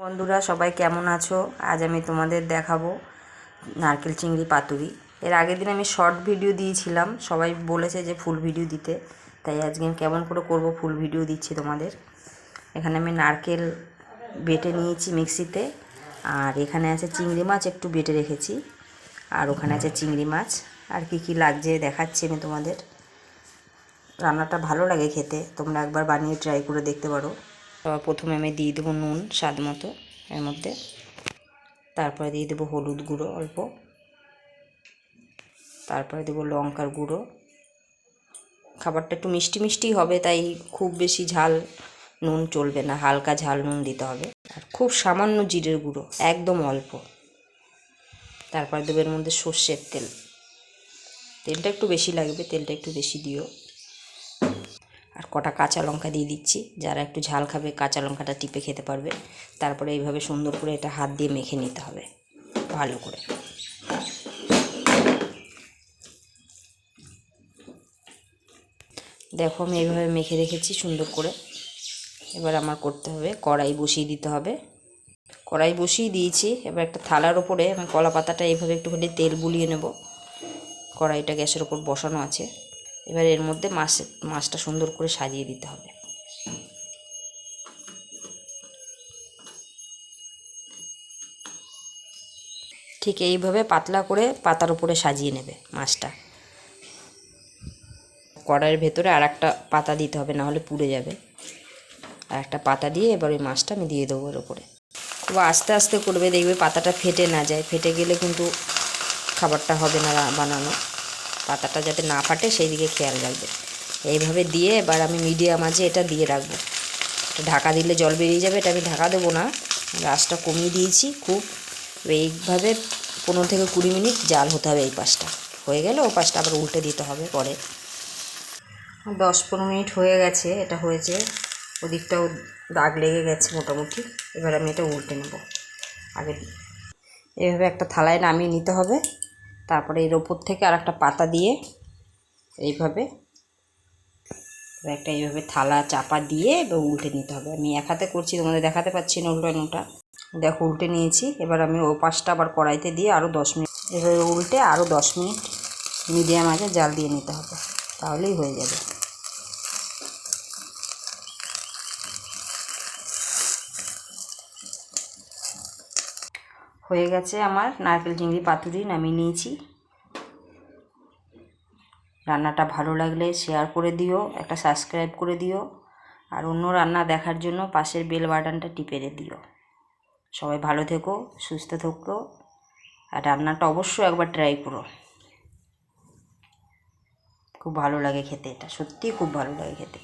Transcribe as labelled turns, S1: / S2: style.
S1: বন্ধুরা সবাই কেমন আছো? আজ আমি তোমাদের দেখাবো নারকেল চিংড়ি পাতুরি। এর আগের দিন আমি শর্ট ভিডিও দিয়েছিলাম, সবাই বলেছে যে ফুল ভিডিও দিতে, তাই আজকে আমি কেমন করে করব ফুল ভিডিও দিচ্ছি তোমাদের। এখানে আমি নারকেল বেটে নিয়েছি মিক্সিতে, আর এখানে আছে চিংড়ি মাছ একটু বেটে রেখেছি, আর ওখানে আছে চিংড়ি মাছ। আর কি কি লাগছে দেখাচ্ছি আমি তোমাদের। রান্নাটা ভালো লাগে খেতে, তোমরা একবার বানিয়ে ট্রাই করে দেখতে পারো। সবার প্রথমে আমি দিয়ে দেবো নুন স্বাদ মতো এর মধ্যে, তারপরে দিয়ে দেবো হলুদ গুঁড়ো অল্প, তারপরে দেবো লঙ্কার গুঁড়ো। খাবারটা একটু মিষ্টি মিষ্টি হবে, তাই খুব বেশি ঝাল নুন চলবে না, হালকা ঝাল নুন দিতে হবে। আর খুব সামান্য জিরের গুঁড়ো, একদম অল্প। তারপরে দেবো এর মধ্যে সর্ষের তেল, তেলটা একটু বেশি লাগবে, তেলটা একটু বেশি দিও। আর কটা কাঁচা লঙ্কা দিয়ে দিচ্ছি, যারা একটু ঝাল খাবে কাঁচা লঙ্কাটা টিপে খেতে পারবে। তারপরে এইভাবে সুন্দর করে এটা হাত দিয়ে মেখে নিতে হবে ভালো করে। দেখো আমি এইভাবে মেখে রেখেছি সুন্দর করে। এবার আমার করতে হবে, কড়াই বসিয়ে দিতে হবে। কড়াই বসিয়ে দিয়েছি, এবার একটা থালার ওপরে আমি কলা পাতাটা এইভাবে একটুখানি তেল বুলিয়ে নেব। কড়াইটা গ্যাসের ওপর বসানো আছে। এবার এর মধ্যে মাছটা সুন্দর করে সাজিয়ে দিতে হবে। ঠিক এইভাবে পাতলা করে পাতার উপরে সাজিয়ে নেবে মাছটা। কড়াইয়ের ভেতরে আর একটা পাতা দিতে হবে, নাহলে পুড়ে যাবে। আর একটা পাতা দিয়ে এবার ওই মাছটা আমি দিয়ে দেবো এর ওপরে। খুব আস্তে আস্তে করবে, দেখবে পাতাটা ফেটে না যায়, ফেটে গেলে কিন্তু খাবারটা হবে না বানানো। পাতাটা যাতে না ফাটে সেই দিকে খেয়াল রাখবে। এইভাবে দিয়ে এবার আমি মিডিয়াম আঁচে এটা দিয়ে রাখবো। ঢাকা দিলে জল বেরিয়ে যাবে, এটা আমি ঢাকা দেবো না, গ্যাসটা কমিয়ে দিয়েছি খুব। এইভাবে 15 থেকে 20 মিনিট জাল হতে হবে। এই পাশটা হয়ে গেলে ও পাশটা আবার উল্টে দিতে হবে পরে। 10-15 মিনিট হয়ে গেছে, এটা হয়েছে, ওদিকটাও দাগ লেগে গেছে মোটামুটি। এবার আমি এটা উল্টে নেব। আগে এইভাবে একটা থালায় নামিয়ে নিতে হবে, তারপরে এর ওপর থেকে আর একটা পাতা দিয়ে এইভাবে এইভাবে থালা চাপা দিয়ে এবার উল্টে নিতে হবে। আমি এক হাতে করছি, তোমাদের দেখাতে পাচ্ছি না উল্টানোটা। দেখো উল্টে নিয়েছি। এবার আমি ও পাশটা আবার কড়াইতে দিয়ে আরও 10 মিনিট এভাবে উল্টে আরও 10 মিনিট মিডিয়াম আঁচে জাল দিয়ে নিতে হবে, তাহলেই হয়ে যাবে। হয়ে গেছে আমার নারকেল চিংড়ি পাতুরি, নামিয়ে নিয়েছি। রান্নাটা ভালো লাগলে শেয়ার করে দিও, একটা সাবস্ক্রাইব করে দিও, আর অন্য রান্না দেখার জন্য পাশের বেল বাটনটা টিপে দিও। সবাই ভালো থেকো, সুস্থ থেকো, আর রান্নাটা অবশ্যই একবার ট্রাই করো। খুব ভালো লাগে খেতে, এটা সত্যিই খুব ভালো লাগে খেতে।